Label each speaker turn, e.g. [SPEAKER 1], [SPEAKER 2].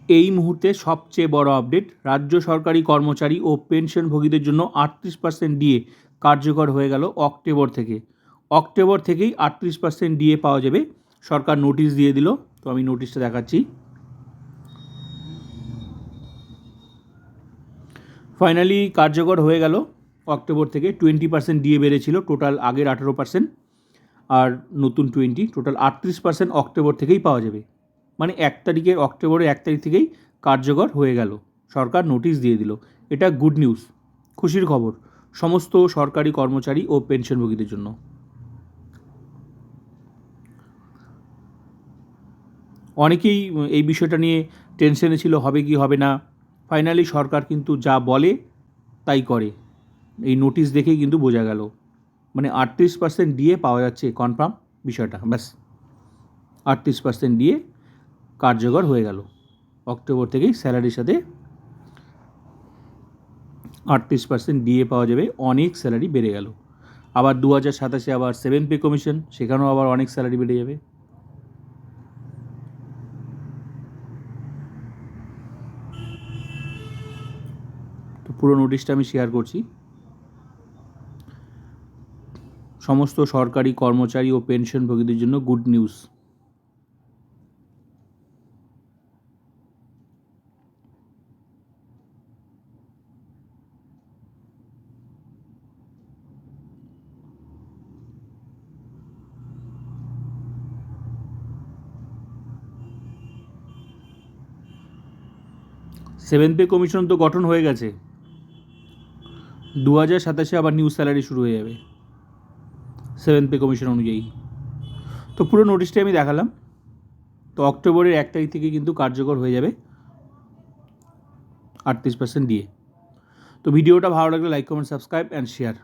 [SPEAKER 1] এই মুহূর্তে সবচেয়ে বড় আপডেট, রাজ্য সরকারি কর্মচারী ও পেনশনভোগীদের জন্য 38% ডিএ কার্যকর হয়ে গেল অক্টোবর থেকে। অক্টোবর থেকেই 38% ডিএ পাওয়া যাবে, সরকার নোটিশ দিয়ে দিল। তো আমি নোটিশটা দেখাচ্ছি। ফাইনালি কার্যকর হয়ে গেল অক্টোবর থেকে। 20% ডিএ বেড়েছিল, টোটাল আগের 18% আর নতুন 20, টোটাল 38% অক্টোবর থেকেই পাওয়া যাবে। মানে অক্টোবরের 1 তারিখ থেকেই কার্যকর হয়ে গেল, সরকার নোটিশ দিয়ে দিল। এটা গুড নিউজ, খুশির খবর সমস্ত সরকারি কর্মচারী ও পেনশনভোগীদের জন্য। অনেকেই এই বিষয়টা নিয়ে টেনশনে ছিল, হবে কি হবে না। ফাইনালি সরকার কিন্তু যা বলে তাই করে, এই নোটিশ দেখেই কিন্তু বোঝা গেল। মানে 38% ডিএ পাওয়া যাচ্ছে, কনফার্ম বিষয়টা, ব্যাস 38% ডিএ কার্যকর হয়ে গেল অক্টোবর থেকেই। স্যালারির সাথে 38% ডিএ পাওয়া যাবে, অনেক স্যালারি বেড়ে গেল। আবার 2027 আবার 7 পে কমিশন, সেখানেও আবার অনেক স্যালারি বেড়ে যাবে। তো পুরো নোটিশটা আমি শেয়ার করছি। সমস্ত সরকারি কর্মচারী ও পেনশনভোগীদের জন্য good news. Seven pay commission তো গঠন হয়ে গেছে, 2027 আবার নিউ স্যালারি শুরু হয়ে যাবে 7 পে কমিশন অনুযায়ী। তো পুরো নোটিশটাই আমি দেখালাম। তো অক্টোবরের 1 তারিখ থেকে কিন্তু কার্যকর হয়ে যাবে 38% দিয়ে। তো ভিডিওটা ভালো লাগলে like, comment, subscribe and share.